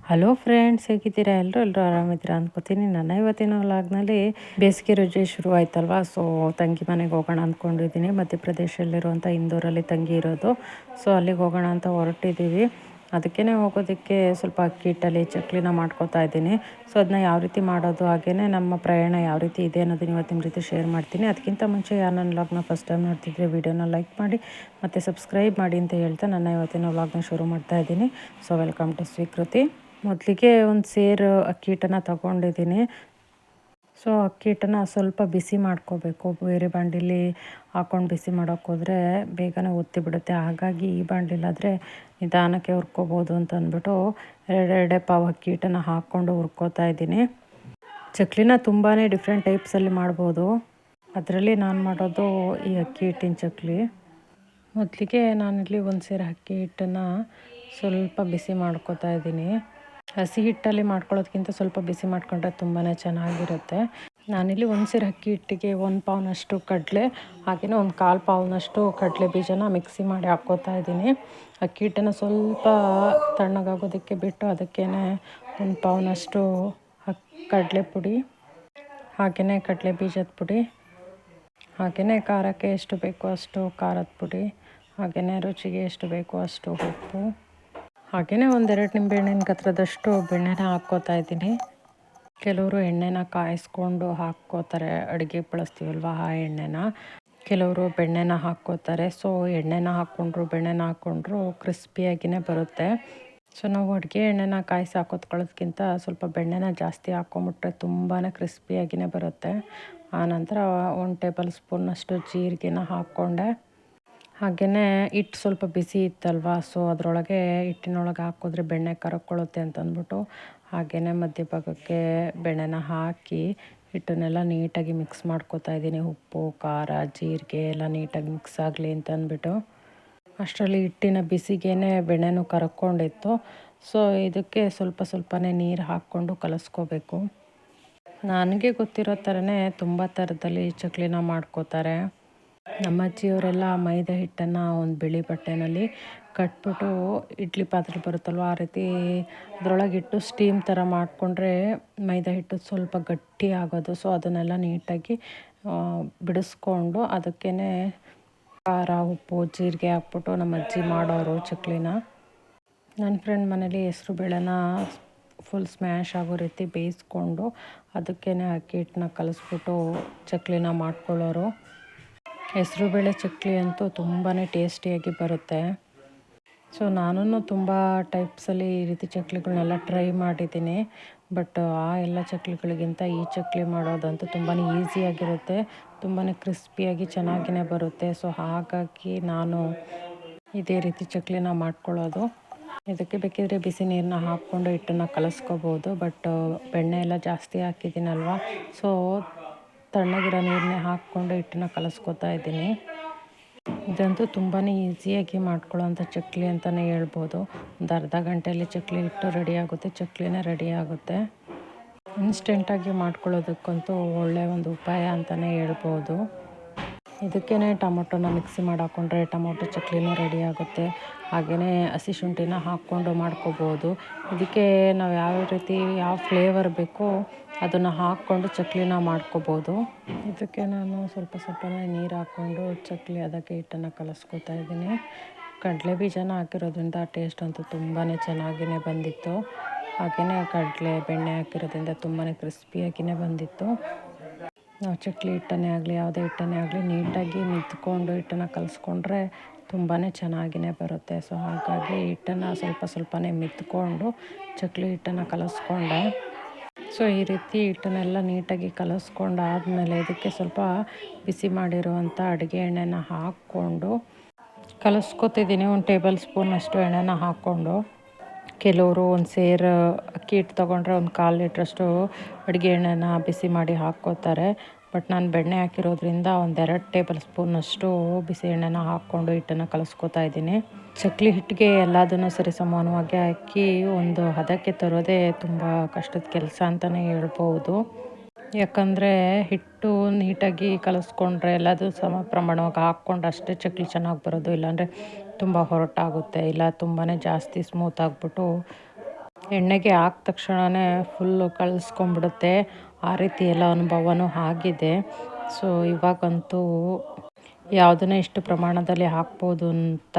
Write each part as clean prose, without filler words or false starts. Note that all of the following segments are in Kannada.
ಹಲೋ ಫ್ರೆಂಡ್ಸ್, ಹೇಗಿದ್ದೀರಾ? ಎಲ್ಲರೂ ಆರಾಮಿದ್ದೀರಾ ಅಂದ್ಕೋತೀನಿ. ನನ್ನ ಇವತ್ತಿನ ವ್ಲಾಗ್ನಲ್ಲಿ ಬೇಸಿಗೆ ರಜೆ ಶುರು ಆಯ್ತಲ್ವಾ, ಸೊ ತಂಗಿ ಮನೆಗೆ ಹೋಗೋಣ ಅಂದ್ಕೊಂಡಿದ್ದೀನಿ. ಮಧ್ಯಪ್ರದೇಶದಲ್ಲಿರುವಂಥ ಇಂದೋರಲ್ಲಿ ತಂಗಿ ಇರೋದು. ಸೊ ಅಲ್ಲಿಗೆ ಹೋಗೋಣ ಅಂತ ಹೊರಟಿದ್ದೀವಿ. ಅದಕ್ಕೇ ಹೋಗೋದಕ್ಕೆ ಸ್ವಲ್ಪ ಅಕ್ಕಿ ಹಿಟ್ಟಲ್ಲಿ ಚಕ್ಲಿನ ಮಾಡ್ಕೊತಾ ಇದ್ದೀನಿ. ಸೊ ಅದನ್ನ ಯಾವ ರೀತಿ ಮಾಡೋದು, ಹಾಗೆಯೇ ನಮ್ಮ ಪ್ರಯಾಣ ಯಾವ ರೀತಿ ಇದೆ ಅನ್ನೋದನ್ನ ಇವತ್ತು ನಿಮ್ಮ ಜೊತೆ ಶೇರ್ ಮಾಡ್ತೀನಿ. ಅದಕ್ಕಿಂತ ಮುಂಚೆ ಯಾರು ನನ್ನ ವ್ಲಾಗ್ನ ಫಸ್ಟ್ ಟೈಮ್ ನೋಡ್ತಿದ್ರೆ ವಿಡಿಯೋನ ಲೈಕ್ ಮಾಡಿ ಮತ್ತು ಸಬ್ಸ್ಕ್ರೈಬ್ ಮಾಡಿ ಅಂತ ಹೇಳ್ತಾ ನನ್ನ ಇವತ್ತಿನ ವ್ಲಾಗ್ನ ಶುರು ಮಾಡ್ತಾ ಇದ್ದೀನಿ. ಸೊ ವೆಲ್ಕಮ್ ಟು ಸ್ವೀಕೃತಿ. ಮೊದಲಿಗೆ ಒಂದು ಸೇರು ಅಕ್ಕಿ ಹಿಟ್ಟನ್ನು ತಗೊಂಡಿದ್ದೀನಿ. ಸೊ ಅಕ್ಕಿ ಹಿಟ್ಟನ್ನು ಸ್ವಲ್ಪ ಬಿಸಿ ಮಾಡ್ಕೋಬೇಕು. ಬೇರೆ ಬಾಂಡಿಲಿ ಹಾಕ್ಕೊಂಡು ಬಿಸಿ ಮಾಡೋಕ್ಕೋದ್ರೆ ಬೇಗನೆ ಒತ್ತಿ ಬಿಡುತ್ತೆ. ಹಾಗಾಗಿ ಈ ಬಾಂಡಿಲಾದರೆ ನಿಧಾನಕ್ಕೆ ಹುರ್ಕೋಬೋದು ಅಂತ ಅಂದ್ಬಿಟ್ಟು ಎರಡೆರಡೆ ಪಾವು ಅಕ್ಕಿ ಹಿಟ್ಟನ್ನು ಹಾಕ್ಕೊಂಡು ಹುರ್ಕೋತಾ ಇದ್ದೀನಿ. ಚಕ್ಲಿನ ತುಂಬಾ ಡಿಫ್ರೆಂಟ್ ಟೈಪ್ಸಲ್ಲಿ ಮಾಡ್ಬೋದು. ಅದರಲ್ಲಿ ನಾನು ಮಾಡೋದು ಈ ಅಕ್ಕಿ ಹಿಟ್ಟಿನ ಚಕ್ಲಿ. ಮೊದಲಿಗೆ ನಾನಿಲ್ಲಿ ಒಂದು ಸೇರು ಅಕ್ಕಿ ಹಿಟ್ಟನ್ನು ಸ್ವಲ್ಪ ಬಿಸಿ ಮಾಡ್ಕೋತಾ ಇದ್ದೀನಿ. ಹಸಿ ಹಿಟ್ಟಲ್ಲಿ ಮಾಡ್ಕೊಳ್ಳೋದಕ್ಕಿಂತ ಸ್ವಲ್ಪ ಬಿಸಿ ಮಾಡ್ಕೊಂಡ್ರೆ ತುಂಬಾ ಚೆನ್ನಾಗಿರುತ್ತೆ. ನಾನಿಲ್ಲಿ ಒಂದು ಸೇರು ಅಕ್ಕಿ ಹಿಟ್ಟಿಗೆ 1 ಪಾವ್ನಷ್ಟು ಕಡಲೆ, ಹಾಗೆಯೇ ಒಂದು 1/4 ಪಾವ್ನಷ್ಟು ಕಡಲೆ ಬೀಜನ ಮಿಕ್ಸಿ ಮಾಡಿ ಹಾಕ್ಕೋತಾ ಇದ್ದೀನಿ. ಅಕ್ಕಿ ಹಿಟ್ಟನ್ನು ಸ್ವಲ್ಪ ತಣ್ಣಗಾಗೋದಕ್ಕೆ ಬಿಟ್ಟು ಅದಕ್ಕೇ 1 ಪಾವ್ನಷ್ಟು ಕಡಲೆ ಪುಡಿ, ಹಾಗೆಯೇ ಕಡಲೆ ಬೀಜದ ಪುಡಿ, ಹಾಗೆಯೇ ಖಾರಕ್ಕೆ ಎಷ್ಟು ಬೇಕೋ ಅಷ್ಟು ಖಾರದ ಪುಡಿ, ಹಾಗೆಯೇ ರುಚಿಗೆ ಎಷ್ಟು ಬೇಕೋ ಅಷ್ಟು ಉಪ್ಪು, ಹಾಗೆಯೇ 1-2 ನಿಂಬೆಹಣ್ಣಿನ ಗಾತ್ರದಷ್ಟು ಬೆಣ್ಣೆನ ಹಾಕ್ಕೋತಾ ಇದ್ದೀನಿ. ಕೆಲವರು ಎಣ್ಣೆನ ಕಾಯಿಸ್ಕೊಂಡು ಹಾಕ್ಕೋತಾರೆ, ಅಡುಗೆ ಬಳಸ್ತೀವಲ್ವ ಆ ಎಣ್ಣೆನ. ಕೆಲವರು ಬೆಣ್ಣೆನ ಹಾಕ್ಕೋತಾರೆ. ಸೊ ಎಣ್ಣೆನ ಹಾಕ್ಕೊಂಡ್ರು ಬೆಣ್ಣೆನ ಹಾಕ್ಕೊಂಡ್ರು ಕ್ರಿಸ್ಪಿಯಾಗಿಯೇ ಬರುತ್ತೆ. ಸೊ ನಾವು ಅಡುಗೆ ಎಣ್ಣೆನ ಕಾಯಿಸಿ ಹಾಕೋದ್ಕೊಳ್ಳೋದ್ಕಿಂತ ಸ್ವಲ್ಪ ಬೆಣ್ಣೆನ ಜಾಸ್ತಿ ಹಾಕ್ಕೊಂಬಿಟ್ರೆ ತುಂಬಾ ಕ್ರಿಸ್ಪಿಯಾಗಿಯೇ ಬರುತ್ತೆ. ಆನಂತರ 1 ಟೇಬಲ್ ಸ್ಪೂನ್ನಷ್ಟು ಜೀರಿಗೆನ ಹಾಕ್ಕೊಂಡೆ. ಹಾಗೆಯೇ ಹಿಟ್ಟು ಸ್ವಲ್ಪ ಬಿಸಿ ಇತ್ತಲ್ವ, ಸೊ ಅದರೊಳಗೆ ಹಿಟ್ಟಿನೊಳಗೆ ಹಾಕಿದ್ರೆ ಬೆಣ್ಣೆ ಕರಕ್ಕೊಳ್ಳುತ್ತೆ ಅಂತ ಅಂದ್ಬಿಟ್ಟು ಹಾಗೆಯೇ ಮಧ್ಯಭಾಗಕ್ಕೆ ಬೆಣ್ಣೆನ ಹಾಕಿ ಹಿಟ್ಟನ್ನೆಲ್ಲ ನೀಟಾಗಿ ಮಿಕ್ಸ್ ಮಾಡ್ಕೋತಾ ಇದ್ದೀನಿ. ಉಪ್ಪು, ಖಾರ, ಜೀರಿಗೆ ಎಲ್ಲ ನೀಟಾಗಿ ಮಿಕ್ಸ್ ಆಗಲಿ ಅಂತ ಅಂದ್ಬಿಟ್ಟು. ಅಷ್ಟರಲ್ಲಿ ಹಿಟ್ಟಿನ ಬಿಸಿಗೇ ಬೆಣ್ಣೆನೂ ಕರಕ್ಕೊಂಡಿತ್ತು. ಸೊ ಇದಕ್ಕೆ ಸ್ವಲ್ಪನೇ ನೀರು ಹಾಕ್ಕೊಂಡು ಕಲಿಸ್ಕೋಬೇಕು. ನನಗೆ ಗೊತ್ತಿರೋ ಥರನೇ ತುಂಬ ಥರದಲ್ಲಿ ಚಕ್ಲಿನ ಮಾಡ್ಕೋತಾರೆ. ನಮ್ಮ ಅಜ್ಜಿಯವರೆಲ್ಲ ಮೈದಾ ಹಿಟ್ಟನ್ನು ಒಂದು ಬಿಳಿ ಬಟ್ಟೆನಲ್ಲಿ ಕಟ್ಬಿಟ್ಟು ಇಡ್ಲಿ ಪಾತ್ರೆ ಬರುತ್ತಲ್ವ ಆ ರೀತಿ ಅದರೊಳಗೆ ಇಟ್ಟು ಸ್ಟೀಮ್ ಥರ ಮಾಡಿಕೊಂಡ್ರೆ ಮೈದಾ ಹಿಟ್ಟು ಸ್ವಲ್ಪ ಗಟ್ಟಿ ಆಗೋದು. ಸೊ ಅದನ್ನೆಲ್ಲ ನೀಟಾಗಿ ಬಿಡಿಸ್ಕೊಂಡು ಅದಕ್ಕೇ ಖಾರ, ಉಪ್ಪು, ಜೀರಿಗೆ ಹಾಕ್ಬಿಟ್ಟು ನಮ್ಮ ಅಜ್ಜಿ ಮಾಡೋರು ಚಕ್ಲಿನ. ನನ್ನ ಫ್ರೆಂಡ್ ಮನೇಲಿ ಹೆಸ್ರು ಬೇಳೆನ ಫುಲ್ ಸ್ಮ್ಯಾಶ್ ಆಗೋ ರೀತಿ ಬೇಯಿಸ್ಕೊಂಡು ಅದಕ್ಕೇ ಅಕ್ಕಿ ಹಿಟ್ಟನ್ನ ಕಲಿಸ್ಬಿಟ್ಟು ಚಕ್ಲಿನ ಮಾಡ್ಕೊಳ್ಳೋರು. ಹೆಸರುಬೇಳೆ ಚಕ್ಲಿ ಅಂತೂ ತುಂಬಾ ಟೇಸ್ಟಿಯಾಗಿ ಬರುತ್ತೆ. ಸೊ ನಾನು ತುಂಬ ಟೈಪ್ಸಲ್ಲಿ ಈ ರೀತಿ ಚಕ್ಲಿಗಳನ್ನೆಲ್ಲ ಟ್ರೈ ಮಾಡಿದ್ದೀನಿ. ಬಟ್ ಆ ಎಲ್ಲ ಚಕ್ಲಿಗಳಿಗಿಂತ ಈ ಚಕ್ಲಿ ಮಾಡೋದಂತೂ ತುಂಬಾ ಈಸಿಯಾಗಿರುತ್ತೆ, ತುಂಬಾ ಕ್ರಿಸ್ಪಿಯಾಗಿ ಚೆನ್ನಾಗಿಯೇ ಬರುತ್ತೆ. ಸೊ ಹಾಗಾಗಿ ನಾನು ಇದೇ ರೀತಿ ಚಕ್ಲಿನ ಮಾಡ್ಕೊಳ್ಳೋದು. ಇದಕ್ಕೆ ಬೇಕಿದ್ರೆ ಬಿಸಿ ನೀರನ್ನ ಹಾಕ್ಕೊಂಡು ಹಿಟ್ಟನ್ನು ಕಲಿಸ್ಕೋಬೋದು. ಬಟ್ ಬೆಣ್ಣೆ ಎಲ್ಲ ಜಾಸ್ತಿ ಹಾಕಿದ್ದೀನಲ್ವ, ಸೊ ತಣ್ಣಗಿರೋ ನೀರನ್ನೇ ಹಾಕ್ಕೊಂಡು ಹಿಟ್ಟನ್ನ ಕಲಿಸ್ಕೋತಾ ಇದ್ದೀನಿ. ಇದಂತೂ ತುಂಬಾ ಈಸಿಯಾಗಿ ಮಾಡ್ಕೊಳ್ಳೋವಂಥ ಚಕ್ಲಿ ಅಂತಲೇ ಹೇಳ್ಬೋದು. ಒಂದು ಅರ್ಧ ಗಂಟೆಯಲ್ಲಿ ಚಕ್ಲಿ ಹಿಟ್ಟು ರೆಡಿ ಆಗುತ್ತೆ, ಚಕ್ಲಿನೇ ರೆಡಿ ಆಗುತ್ತೆ. ಇನ್ಸ್ಟೆಂಟಾಗಿ ಮಾಡ್ಕೊಳ್ಳೋದಕ್ಕಂತೂ ಒಳ್ಳೆಯ ಒಂದು ಉಪಾಯ ಅಂತಲೇ ಹೇಳ್ಬೋದು. ಇದಕ್ಕೇ ಟೊಮೊಟೊನ ಮಿಕ್ಸಿ ಮಾಡಿ ಹಾಕ್ಕೊಂಡ್ರೆ ಟೊಮೊಟೊ ಚಕ್ಲಿನೂ ರೆಡಿ ಆಗುತ್ತೆ. ಹಾಗೆಯೇ ಹಸಿ ಶುಂಠಿನ ಹಾಕ್ಕೊಂಡು ಮಾಡ್ಕೋಬೋದು. ಇದಕ್ಕೆ ನಾವು ಯಾವ ರೀತಿ ಯಾವ ಫ್ಲೇವರ್ ಬೇಕೋ ಅದನ್ನು ಹಾಕ್ಕೊಂಡು ಚಕ್ಲಿನ ಮಾಡ್ಕೋಬೋದು. ಇದಕ್ಕೆ ನಾನು ಸ್ವಲ್ಪನೇ ನೀರು ಹಾಕ್ಕೊಂಡು ಚಕ್ಲಿ ಅದಕ್ಕೆ ಹಿಟ್ಟನ್ನು ಕಲಿಸ್ಕೊತಾ ಇದ್ದೀನಿ. ಕಡಲೆ ಬೀಜನ ಹಾಕಿರೋದ್ರಿಂದ ಟೇಸ್ಟ್ ಅಂತೂ ತುಂಬಾ ಚೆನ್ನಾಗಿಯೇ ಬಂದಿತ್ತು. ಹಾಗೆಯೇ ಕಡಲೆ ಬೆಣ್ಣೆ ಹಾಕಿರೋದ್ರಿಂದ ತುಂಬಾ ಕ್ರಿಸ್ಪಿಯಾಗಿಯೇ ಬಂದಿತ್ತು. ನಾವು ಚಕ್ಲಿ ಹಿಟ್ಟನ್ನೇ ಆಗಲಿ ಯಾವುದೇ ಹಿಟ್ಟನ್ನೇ ಆಗಲಿ ನೀಟಾಗಿ ಮಿದ್ಕೊಂಡು ಹಿಟ್ಟನ್ನು ಕಲಿಸ್ಕೊಂಡ್ರೆ ತುಂಬಾ ಚೆನ್ನಾಗಿಯೇ ಬರುತ್ತೆ. ಸೊ ಹಾಗಾಗಿ ಹಿಟ್ಟನ್ನು ಸ್ವಲ್ಪನೇ ಮಿದ್ಕೊಂಡು ಚಕ್ಲಿ ಹಿಟ್ಟನ್ನು ಕಲಿಸ್ಕೊಂಡೆ. ಸೊ ಈ ರೀತಿ ಹಿಟ್ಟನ್ನೆಲ್ಲ ನೀಟಾಗಿ ಕಲಿಸ್ಕೊಂಡಾದಮೇಲೆ ಇದಕ್ಕೆ ಸ್ವಲ್ಪ ಬಿಸಿ ಮಾಡಿರುವಂಥ ಅಡುಗೆ ಎಣ್ಣೆನ ಹಾಕ್ಕೊಂಡು ಕಲಿಸ್ಕೊತಿದ್ದೀನಿ. 1 ಟೇಬಲ್ ಸ್ಪೂನಷ್ಟು ಎಣ್ಣೆನ ಹಾಕ್ಕೊಂಡು. ಕೆಲವರು ಒಂದು ಸೇರು ಅಕ್ಕಿ ಹಿಟ್ಟು ತೊಗೊಂಡ್ರೆ 1/4 ಲೀಟ್ರಷ್ಟು ಅಡುಗೆ ಎಣ್ಣೆನ ಬಿಸಿ ಮಾಡಿ ಹಾಕ್ಕೋತಾರೆ. ಬಟ್ ನಾನು ಬೆಣ್ಣೆ ಹಾಕಿರೋದ್ರಿಂದ 1-2 ಟೇಬಲ್ ಸ್ಪೂನಷ್ಟು ಬಿಸಿ ಎಣ್ಣೆನ ಹಾಕ್ಕೊಂಡು ಹಿಟ್ಟನ್ನು ಕಲಿಸ್ಕೊತಾ ಇದ್ದೀನಿ. ಚಕ್ಲಿ ಹಿಟ್ಟಿಗೆ ಎಲ್ಲದನ್ನು ಸರಿ ಸಮಾನವಾಗಿ ಹಾಕಿ ಒಂದು ಹದಕ್ಕೆ ತರೋದೇ ತುಂಬ ಕಷ್ಟದ ಕೆಲಸ ಅಂತಲೇ ಹೇಳ್ಬೋದು. ಯಾಕಂದರೆ ಹಿಟ್ಟು ನೀಟಾಗಿ ಕಲಿಸ್ಕೊಂಡ್ರೆ ಎಲ್ಲದೂ ಸಮ ಪ್ರಮಾಣವಾಗಿ ಹಾಕ್ಕೊಂಡು ಅಷ್ಟೇ ಚಕ್ಲಿ ಚೆನ್ನಾಗಿ ಬರೋದು. ಇಲ್ಲಾಂದರೆ ತುಂಬ ಹೊರಟಾಗುತ್ತೆ, ಇಲ್ಲ ತುಂಬಾ ಜಾಸ್ತಿ ಸ್ಮೂತ್ ಆಗಿಬಿಟ್ಟು ಎಣ್ಣೆಗೆ ಹಾಕಿದ ತಕ್ಷಣವೇ ಫುಲ್ಲು ಕಳಿಸ್ಕೊಂಬಿಡುತ್ತೆ. ಆ ರೀತಿ ಎಲ್ಲ ಅನುಭವನೂ ಆಗಿದೆ. ಸೊ ಇವಾಗಂತೂ ಯಾವುದನ್ನೇ ಎಷ್ಟು ಪ್ರಮಾಣದಲ್ಲಿ ಹಾಕ್ಬೋದು ಅಂತ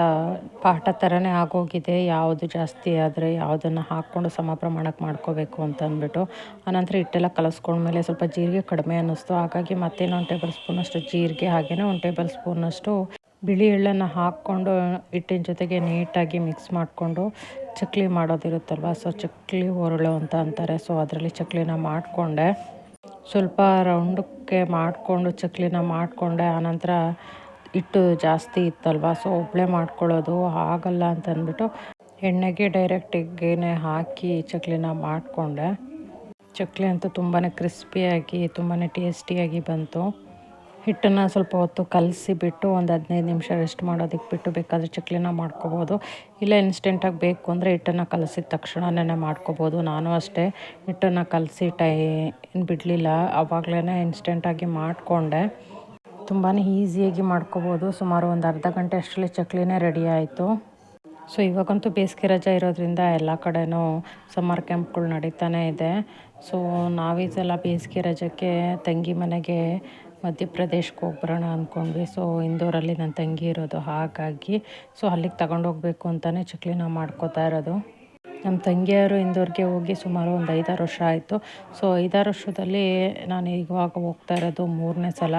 ಪಾಠ ಥರನೇ ಆಗೋಗಿದೆ. ಯಾವುದು ಜಾಸ್ತಿ ಆದರೆ ಯಾವುದನ್ನು ಹಾಕ್ಕೊಂಡು ಸಮ ಪ್ರಮಾಣಕ್ಕೆ ಮಾಡ್ಕೋಬೇಕು ಅಂತ ಅಂದ್ಬಿಟ್ಟು. ಆನಂತರ ಹಿಟ್ಟೆಲ್ಲ ಕಲಸ್ಕೊಂಡ್ಮೇಲೆ ಸ್ವಲ್ಪ ಜೀರಿಗೆ ಕಡಿಮೆ ಅನ್ನಿಸ್ತು. ಹಾಗಾಗಿ ಮತ್ತೇನು 1 ಟೇಬಲ್ ಸ್ಪೂನಷ್ಟು ಜೀರಿಗೆ, ಹಾಗೆಯೇ 1 ಟೇಬಲ್ ಸ್ಪೂನಷ್ಟು ಬಿಳಿ ಎಳ್ಳನ್ನು ಹಾಕ್ಕೊಂಡು ಹಿಟ್ಟಿನ ಜೊತೆಗೆ ನೀಟಾಗಿ ಮಿಕ್ಸ್ ಮಾಡಿಕೊಂಡು ಚಕ್ಲಿ ಮಾಡೋದಿರುತ್ತಲ್ವ, ಸೊ ಚಕ್ಲಿ ಒರಳು ಅಂತ ಅಂತಾರೆ. ಸೊ ಅದರಲ್ಲಿ ಚಕ್ಲಿನ ಮಾಡಿಕೊಂಡೆ. ಸ್ವಲ್ಪ ರೌಂಡಕ್ಕೆ ಮಾಡಿಕೊಂಡು ಚಕ್ಲಿನ ಮಾಡಿಕೊಂಡೆ. ಆನಂತರ ಹಿಟ್ಟು ಜಾಸ್ತಿ ಇತ್ತಲ್ವ, ಸೊ ಒಬ್ಬಳೇ ಮಾಡ್ಕೊಳ್ಳೋದು ಆಗಲ್ಲ ಅಂತ ಅಂದ್ಬಿಟ್ಟು ಎಣ್ಣೆಗೆ ಡೈರೆಕ್ಟಿಗೆ ಹಾಕಿ ಚಕ್ಲಿನ ಮಾಡಿಕೊಂಡೆ. ಚಕ್ಲಿ ಅಂತೂ ತುಂಬಾ ಕ್ರಿಸ್ಪಿಯಾಗಿ ತುಂಬಾ ಟೇಸ್ಟಿಯಾಗಿ ಬಂತು. ಹಿಟ್ಟನ್ನು ಸ್ವಲ್ಪ ಹೊತ್ತು ಕಲಸಿಬಿಟ್ಟು ಒಂದು 15 ನಿಮಿಷ ರೆಸ್ಟ್ ಮಾಡೋದಕ್ಕೆ ಬಿಟ್ಟು ಬೇಕಾದರೆ ಚಕ್ಲಿನ ಮಾಡ್ಕೋಬೋದು. ಇಲ್ಲ ಇನ್ಸ್ಟೆಂಟಾಗಿ ಬೇಕು ಅಂದರೆ ಹಿಟ್ಟನ್ನು ಕಲಸಿದ ತಕ್ಷಣನೇ ಮಾಡ್ಕೋಬೋದು. ನಾನು ಅಷ್ಟೇ ಹಿಟ್ಟನ್ನು ಕಲಸಿ ಏನು ಬಿಡಲಿಲ್ಲ, ಆವಾಗಲೇ ಇನ್ಸ್ಟೆಂಟಾಗಿ ಮಾಡಿಕೊಂಡೆ. ತುಂಬಾ ಈಸಿಯಾಗಿ ಮಾಡ್ಕೋಬೋದು. ಸುಮಾರು ಒಂದು ಅರ್ಧ ಗಂಟೆ ಅಷ್ಟರಲ್ಲಿ ಚಕ್ಲಿನೇ ರೆಡಿ ಆಯಿತು. ಸೊ ಇವಾಗಂತೂ ಬೇಸಿಗೆ ರಜೆ ಇರೋದ್ರಿಂದ ಎಲ್ಲ ಕಡೆನೂ ಸಮ್ಮರ್ ಕ್ಯಾಂಪ್ಗಳು ನಡೀತಾನೆ ಇದೆ. ಸೊ ನಾವೀ ಸಲ ಬೇಸಿಗೆ ರಜಕ್ಕೆ ತಂಗಿ ಮನೆಗೆ ಮಧ್ಯಪ್ರದೇಶಕ್ಕೆ ಹೋಗ್ಬರೋಣ ಅಂದ್ಕೊಂಡ್ವಿ. ಸೊ ಇಂದೋರಲ್ಲಿ ನನ್ನ ತಂಗಿ ಇರೋದು, ಹಾಗಾಗಿ ಸೊ ಅಲ್ಲಿಗೆ ತಗೊಂಡೋಗ್ಬೇಕು ಅಂತಲೇ ಚಕ್ಲಿನ ಮಾಡ್ಕೋತಾ ಇರೋದು. ನಮ್ಮ ತಂಗಿಯವರು ಇಂದೋರ್ಗೆ ಹೋಗಿ ಸುಮಾರು ಒಂದು 5-6 ವರ್ಷ ಆಯಿತು. ಸೊ 5-6 ವರ್ಷದಲ್ಲಿ ನಾನು ಇವಾಗ ಹೋಗ್ತಾ ಇರೋದು 3ನೇ ಸಲ.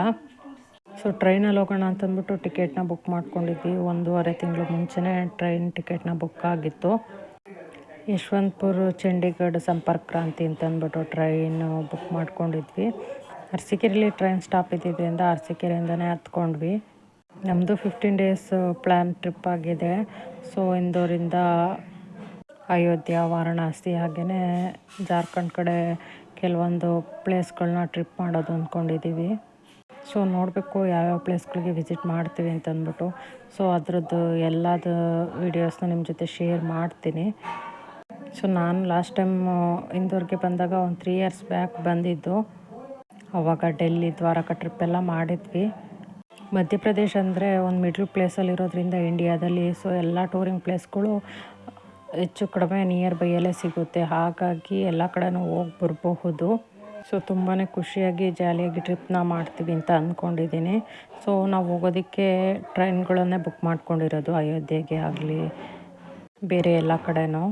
ಸೊ ಟ್ರೈನಲ್ಲಿ ಹೋಗೋಣ ಅಂತಂದ್ಬಿಟ್ಟು ಟಿಕೆಟ್ನ ಬುಕ್ ಮಾಡ್ಕೊಂಡಿದ್ವಿ. 1.5 ತಿಂಗಳು ಮುಂಚೆನೇ ಟ್ರೈನ್ ಟಿಕೆಟ್ನ ಬುಕ್ ಆಗಿತ್ತು. ಯಶವಂತಪುರ ಚಂಡೀಗಢ ಸಂಪರ್ಕ್ ಕ್ರಾಂತಿ ಅಂತಂದ್ಬಿಟ್ಟು ಟ್ರೈನು ಬುಕ್ ಮಾಡ್ಕೊಂಡಿದ್ವಿ. ಅರಸೀಕೆರೆಯಲ್ಲಿ ಟ್ರೈನ್ ಸ್ಟಾಪ್ ಇದ್ದಿದ್ದರಿಂದ ಅರಸೀಕೆರೆಯಿಂದನೇ ಹತ್ಕೊಂಡ್ವಿ. ನಮ್ಮದು 15 ಡೇಸ್ ಪ್ಲ್ಯಾನ್ ಟ್ರಿಪ್ ಆಗಿದೆ. ಸೊ ಇಂದೋರಿಂದ ಅಯೋಧ್ಯ, ವಾರಣಾಸಿ, ಹಾಗೆಯೇ ಜಾರ್ಖಂಡ್ ಕಡೆ ಕೆಲವೊಂದು ಪ್ಲೇಸ್ಗಳನ್ನ ಟ್ರಿಪ್ ಮಾಡೋದು ಅಂದ್ಕೊಂಡಿದ್ದೀವಿ. ಸೊ ನೋಡಬೇಕು ಯಾವ್ಯಾವ ಪ್ಲೇಸ್ಗಳಿಗೆ ವಿಸಿಟ್ ಮಾಡ್ತೀವಿ ಅಂತಂದ್ಬಿಟ್ಟು. ಸೊ ಅದರದ್ದು ಎಲ್ಲದ ವೀಡಿಯೋಸ್ನ ನಿಮ್ಮ ಜೊತೆ ಶೇರ್ ಮಾಡ್ತೀನಿ. ಸೊ ನಾನು ಲಾಸ್ಟ್ ಟೈಮ್ ಇಂದೋರ್ಗೆ ಬಂದಾಗ ಒಂದು 3 ಇಯರ್ಸ್ ಬ್ಯಾಕ್ ಬಂದಿದ್ದು. ಆವಾಗ ಡೆಲ್ಲಿ, ದ್ವಾರಕಾ ಟ್ರಿಪ್ ಎಲ್ಲ ಮಾಡಿದ್ವಿ. ಮಧ್ಯಪ್ರದೇಶ ಅಂದರೆ ಒಂದು ಮಿಡ್ಲ್ ಪ್ಲೇಸಲ್ಲಿ ಇರೋದ್ರಿಂದ ಇಂಡಿಯಾದಲ್ಲಿ ಸೊ ಎಲ್ಲ ಟೂರಿಂಗ್ ಪ್ಲೇಸ್ಗಳು ಹೆಚ್ಚು ಕಡಿಮೆ ನಿಯರ್ ಬೈಯಲ್ಲೇ ಸಿಗುತ್ತೆ. ಹಾಗಾಗಿ ಎಲ್ಲ ಕಡೆನೂ ಹೋಗಿ ಬರಬಹುದು. ಸೊ ತುಂಬಾ ಖುಷಿಯಾಗಿ ಜಾಲಿಯಾಗಿ ಟ್ರಿಪ್ನ ಮಾಡ್ತೀವಿ ಅಂತ ಅಂದ್ಕೊಂಡಿದ್ದೀನಿ. ಸೊ ನಾವು ಹೋಗೋದಕ್ಕೆ ಟ್ರೈನ್ಗಳನ್ನೇ ಬುಕ್ ಮಾಡ್ಕೊಂಡಿರೋದು, ಅಯೋಧ್ಯೆಗೆ ಆಗಲಿ ಬೇರೆ ಎಲ್ಲ ಕಡೆನೂ.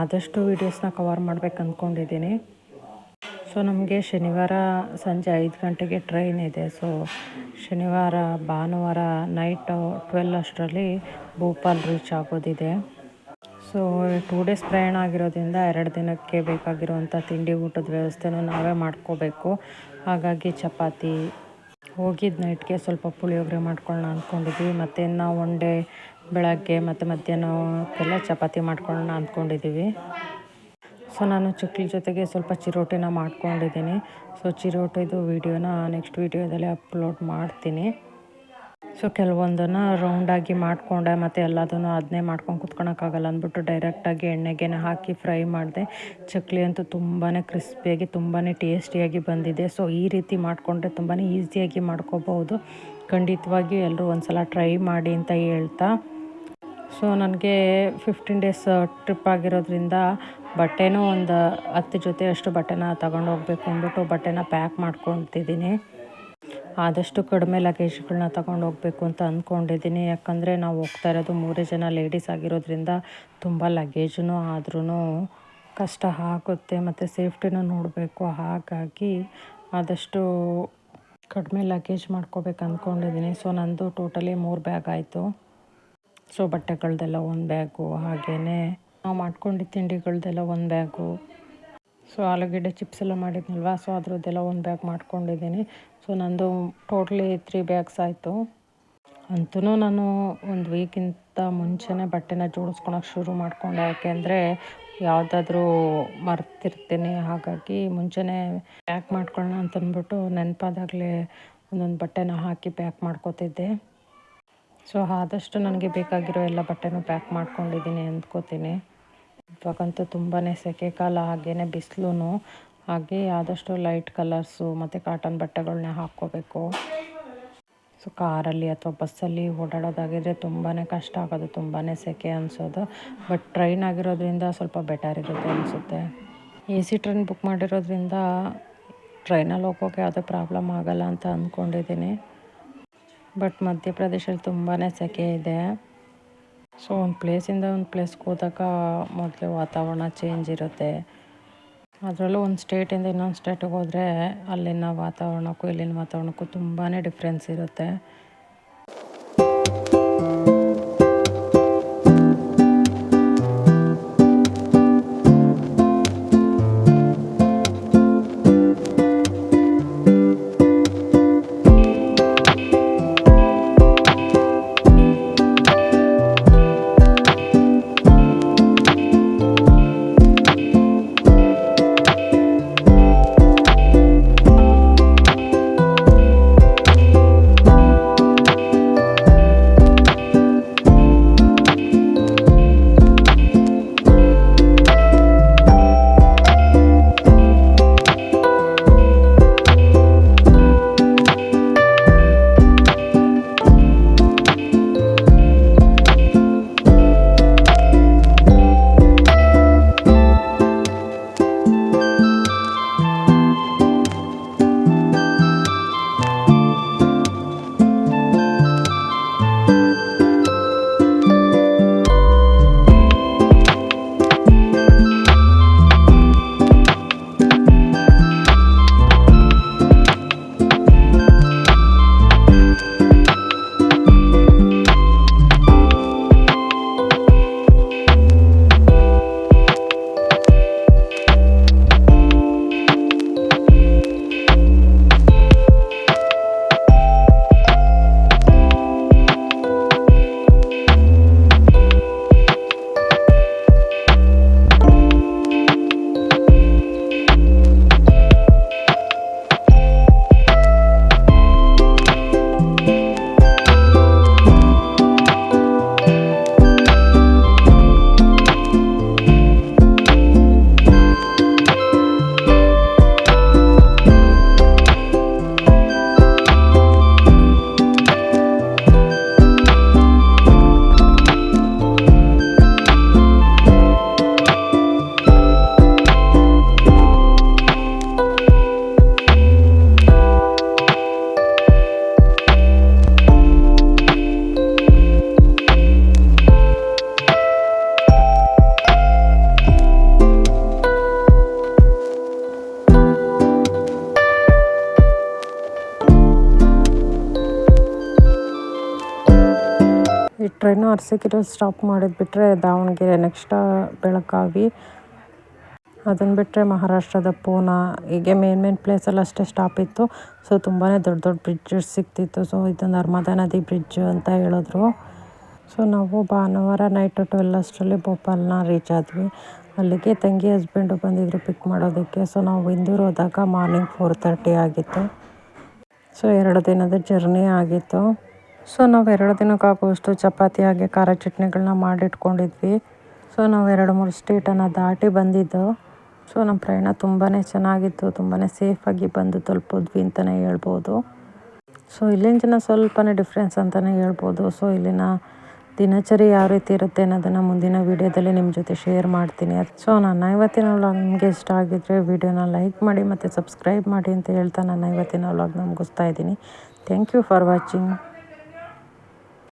ಆದಷ್ಟು ವೀಡಿಯೋಸ್ನ ಕವರ್ ಮಾಡ್ಬೇಕು ಅಂದ್ಕೊಂಡಿದ್ದೀನಿ. ಸೊ ನಮಗೆ ಶನಿವಾರ ಸಂಜೆ 5 ಗಂಟೆಗೆ ಟ್ರೈನ್ ಇದೆ. ಸೊ ಶನಿವಾರ ಭಾನುವಾರ ನೈಟು 12 ಅಷ್ಟರಲ್ಲಿ ಭೋಪಾಲ್ ರೀಚ್ ಆಗೋದಿದೆ. ಸೊ 2 ಡೇಸ್ ಪ್ರಯಾಣ ಆಗಿರೋದ್ರಿಂದ 2 ದಿನಕ್ಕೆ ಬೇಕಾಗಿರುವಂಥ ತಿಂಡಿ ಊಟದ ವ್ಯವಸ್ಥೆನೂ ನಾವೇ ಮಾಡ್ಕೋಬೇಕು. ಹಾಗಾಗಿ ಚಪಾತಿ, ಹೋಗಿದ್ದ ನೈಟ್ಗೆ ಸ್ವಲ್ಪ ಪುಳಿಯೋಗರೆ ಮಾಡ್ಕೊಳ್ಳೋಣ ಅಂದ್ಕೊಂಡಿದ್ವಿ. ಮತ್ತು ನಾವು 1 ಡೇ ಬೆಳಗ್ಗೆ ಮತ್ತು ಮಧ್ಯಾಹ್ನಕ್ಕೆಲ್ಲ ಚಪಾತಿ ಮಾಡ್ಕೊಳ್ಳೋಣ ಅಂದ್ಕೊಂಡಿದ್ದೀವಿ. ಸೊ ನಾನು ಚಕ್ಲಿ ಜೊತೆಗೆ ಸ್ವಲ್ಪ ಚಿರೋಟಿನ ಮಾಡ್ಕೊಂಡಿದ್ದೀನಿ. ಸೊ ಚಿರೋಟಿದು ವೀಡಿಯೋನ ನೆಕ್ಸ್ಟ್ ವೀಡಿಯೋದಲ್ಲಿ ಅಪ್ಲೋಡ್ ಮಾಡ್ತೀನಿ. ಸೊ ಕೆಲವೊಂದನ್ನು ರೌಂಡಾಗಿ ಮಾಡಿಕೊಂಡೆ, ಮತ್ತು ಎಲ್ಲದನ್ನು ಅದನ್ನೇ ಮಾಡ್ಕೊಂಡು ಕುತ್ಕೊಳಕ್ಕಾಗಲ್ಲ ಅಂದ್ಬಿಟ್ಟು ಡೈರೆಕ್ಟಾಗಿ ಎಣ್ಣೆಗೆ ಹಾಕಿ ಫ್ರೈ ಮಾಡಿದೆ. ಚಕ್ಲಿ ಅಂತೂ ತುಂಬಾ ಕ್ರಿಸ್ಪಿಯಾಗಿ ತುಂಬಾ ಟೇಸ್ಟಿಯಾಗಿ ಬಂದಿದೆ. ಸೊ ಈ ರೀತಿ ಮಾಡಿಕೊಂಡ್ರೆ ತುಂಬಾ ಈಸಿಯಾಗಿ ಮಾಡ್ಕೋಬೋದು. ಖಂಡಿತವಾಗಿ ಎಲ್ಲರೂ ಒಂದು ಸಲ ಟ್ರೈ ಮಾಡಿ ಅಂತ ಹೇಳ್ತಾ, ಸೊ ನನಗೆ 15 ಡೇಸ್ ಟ್ರಿಪ್ ಆಗಿರೋದ್ರಿಂದ ಬಟ್ಟೆನೂ ಒಂದು 10 ಜೊತೆ ಅಷ್ಟು ಬಟ್ಟೆನ ತಗೊಂಡು ಹೋಗ್ಬೇಕು ಅಂದ್ಬಿಟ್ಟು ಬಟ್ಟೆನ ಪ್ಯಾಕ್ ಮಾಡ್ಕೊತಿದ್ದೀನಿ. ಆದಷ್ಟು ಕಡಿಮೆ ಲಗೇಜ್ಗಳನ್ನ ತಗೊಂಡು ಹೋಗಬೇಕು ಅಂತ ಅಂದ್ಕೊಂಡಿದ್ದೀನಿ. ಯಾಕಂದರೆ ನಾವು ಹೋಗ್ತಾ ಇರೋದು 3 ಜನ ಲೇಡೀಸ್ ಆಗಿರೋದ್ರಿಂದ ತುಂಬ ಲಗೇಜೂ ಆದ್ರೂ ಕಷ್ಟ ಆಗುತ್ತೆ, ಮತ್ತು ಸೇಫ್ಟಿನೂ ನೋಡಬೇಕು. ಹಾಗಾಗಿ ಆದಷ್ಟು ಕಡಿಮೆ ಲಗೇಜ್ ಮಾಡ್ಕೋಬೇಕು ಅಂದ್ಕೊಂಡಿದ್ದೀನಿ. ಸೊ ನಂದು ಟೋಟಲಿ 3 ಬ್ಯಾಗ್ ಆಯಿತು. ಸೊ ಬಟ್ಟೆಗಳದ್ದೆಲ್ಲ 1 ಬ್ಯಾಗು, ಹಾಗೆಯೇ ನಾವು ಮಾಡ್ಕೊಂಡಿದ್ದ ತಿಂಡಿಗಳದ್ದೆಲ್ಲ 1 ಬ್ಯಾಗು. ಸೊ ಆಲೂಗೆಡ್ಡೆ ಚಿಪ್ಸ್ ಎಲ್ಲ ಮಾಡಿದ್ನಲ್ವ, ಸೊ ಅದರದ್ದೆಲ್ಲ 1 ಬ್ಯಾಗ್ ಮಾಡ್ಕೊಂಡಿದ್ದೀನಿ. ಸೊ ನಂದು ಟೋಟ್ಲಿ 3 ಬ್ಯಾಗ್ಸ್ ಆಯಿತು. ಅಂತೂ ನಾನು ಒಂದು ವೀಕಿಂತ ಮುಂಚೆನೇ ಬಟ್ಟೆನ ಜೋಡಿಸ್ಕೊಳಕ್ಕೆ ಶುರು ಮಾಡಿಕೊಂಡೆ. ಯಾಕೆಂದರೆ ಯಾವುದಾದ್ರೂ ಮರ್ತಿರ್ತೀನಿ, ಹಾಗಾಗಿ ಮುಂಚೆನೇ ಪ್ಯಾಕ್ ಮಾಡ್ಕೊಳ್ಳೋಣ ಅಂತಂದ್ಬಿಟ್ಟು ನೆನಪಾದಾಗಲೇ ಒಂದೊಂದು ಬಟ್ಟೆನ ಹಾಕಿ ಪ್ಯಾಕ್ ಮಾಡ್ಕೋತಿದ್ದೆ. ಸೊ ಆದಷ್ಟು ನನಗೆ ಬೇಕಾಗಿರೋ ಎಲ್ಲ ಬಟ್ಟೆನೂ ಪ್ಯಾಕ್ ಮಾಡ್ಕೊಂಡಿದ್ದೀನಿ ಅಂದ್ಕೋತೀನಿ. ಇವಾಗಂತೂ ತುಂಬಾ ಸೆಕೆ ಕಾಲ, ಹಾಗೆಯೇ ಬಿಸಿಲು, ಹಾಗೆ ಆದಷ್ಟು ಲೈಟ್ ಕಲರ್ಸು ಮತ್ತು ಕಾಟನ್ ಬಟ್ಟೆಗಳನ್ನ ಹಾಕ್ಕೋಬೇಕು. ಸೊ ಕಾರಲ್ಲಿ ಅಥವಾ ಬಸ್ಸಲ್ಲಿ ಓಡಾಡೋದಾಗಿದ್ರೆ ತುಂಬಾ ಕಷ್ಟ ಆಗೋದು, ತುಂಬಾ ಸೆಕೆ ಅನಿಸೋದು. ಬಟ್ ಟ್ರೈನ್ ಆಗಿರೋದ್ರಿಂದ ಸ್ವಲ್ಪ ಬೆಟರ್ ಇರುತ್ತೆ ಅನಿಸುತ್ತೆ. AC ಟ್ರೈನ್ ಬುಕ್ ಮಾಡಿರೋದ್ರಿಂದ ಟ್ರೈನಲ್ಲಿ ಹೋಗೋಕೆ ಯಾವುದೇ ಪ್ರಾಬ್ಲಮ್ ಆಗೋಲ್ಲ ಅಂತ ಅಂದ್ಕೊಂಡಿದ್ದೀನಿ. ಬಟ್ ಮಧ್ಯಪ್ರದೇಶಲ್ಲಿ ತುಂಬಾ ಸೆಕೆ ಇದೆ. ಸೊ ಒಂದು ಪ್ಲೇಸಿಂದ ಒಂದು ಪ್ಲೇಸ್ಗೆ ಹೋದಾಗ ಮೊದಲು ವಾತಾವರಣ ಚೇಂಜ್ ಇರುತ್ತೆ. ಅದರಲ್ಲೂ ಒಂದು ಸ್ಟೇಟಿಂದ ಇನ್ನೊಂದು ಸ್ಟೇಟಿಗೆ ಹೋದರೆ ಅಲ್ಲಿನ ವಾತಾವರಣಕ್ಕೂ ಇಲ್ಲಿನ ವಾತಾವರಣಕ್ಕೂ ತುಂಬಾ ಡಿಫ್ರೆನ್ಸ್ ಇರುತ್ತೆ. ಈ ಟ್ರೈನು ಅರಸೀಕೆರೆಯಲ್ಲಿ ಸ್ಟಾಪ್ ಮಾಡಿದ್ಬಿಟ್ರೆ ದಾವಣಗೆರೆ, ನೆಕ್ಸ್ಟ್ ಬೆಳಗಾವಿ, ಅದನ್ನು ಬಿಟ್ಟರೆ ಮಹಾರಾಷ್ಟ್ರದ ಪೂನಾ, ಹೀಗೆ ಮೇನ್ ಪ್ಲೇಸಲ್ಲಿ ಅಷ್ಟೇ ಸ್ಟಾಪ್ ಇತ್ತು. ಸೊ ತುಂಬಾ ದೊಡ್ಡ ಬ್ರಿಡ್ಜಸ್ ಸಿಗ್ತಿತ್ತು. ಸೊ ಇದು ನರ್ಮದಾ ನದಿ ಬ್ರಿಡ್ಜ್ ಅಂತ ಹೇಳಿದ್ರು. ಸೊ ನಾವು ಭಾನುವಾರ ನೈಟು 12 ಅಷ್ಟರಲ್ಲಿ ಭೋಪಾಲ್ನ ರೀಚ್ ಆದ್ವಿ. ಅಲ್ಲಿಗೆ ತಂಗಿ ಹಸ್ಬೆಂಡು ಬಂದಿದ್ರು ಪಿಕ್ ಮಾಡೋದಕ್ಕೆ. ಸೊ ನಾವು ಇಂದೂರು ಹೋದಾಗ ಮಾರ್ನಿಂಗ್ 4:30 ಆಗಿತ್ತು. ಸೊ 2 ದಿನದ ಜರ್ನಿ ಆಗಿತ್ತು. ಸೊ ನಾವು 2 ದಿನಕ್ಕಾಗುವಷ್ಟು ಚಪಾತಿ ಹಾಗೆ ಖಾರ ಚಟ್ನಿಗಳನ್ನ ಮಾಡಿಟ್ಕೊಂಡಿದ್ವಿ. ಸೊ ನಾವು 2-3 ಸ್ಟೇಟನ್ನು ದಾಟಿ ಬಂದಿದ್ದು. ಸೊ ನಮ್ಮ ಪ್ರಯಾಣ ತುಂಬಾ ಚೆನ್ನಾಗಿತ್ತು, ತುಂಬಾ ಸೇಫಾಗಿ ಬಂದು ತಲುಪಿದ್ವಿ ಅಂತಲೇ ಹೇಳ್ಬೋದು. ಸೊ ಇಲ್ಲಿನ ಜನ ಸ್ವಲ್ಪನೇ ಡಿಫ್ರೆನ್ಸ್ ಅಂತಲೇ ಹೇಳ್ಬೋದು. ಸೊ ಇಲ್ಲಿನ ದಿನಚರಿ ಯಾವ ರೀತಿ ಇರುತ್ತೆ ಅನ್ನೋದನ್ನು ಮುಂದಿನ ವೀಡಿಯೋದಲ್ಲಿ ನಿಮ್ಮ ಜೊತೆ ಶೇರ್ ಮಾಡ್ತೀನಿ. ಸೊ ನನ್ನ ಇವತ್ತಿನ ವ್ಲಾಗ್ ನಿಮಗೆ ಇಷ್ಟ ಆಗಿದ್ದರೆ ವಿಡಿಯೋನ ಲೈಕ್ ಮಾಡಿ ಮತ್ತು ಸಬ್ಸ್ಕ್ರೈಬ್ ಮಾಡಿ ಅಂತ ಹೇಳ್ತಾ ನನ್ನ ಇವತ್ತಿನ ವ್ಲಾಗ್ನ ಮುಗಿಸ್ತಾ ಇದ್ದೀನಿ. Thank you for watching.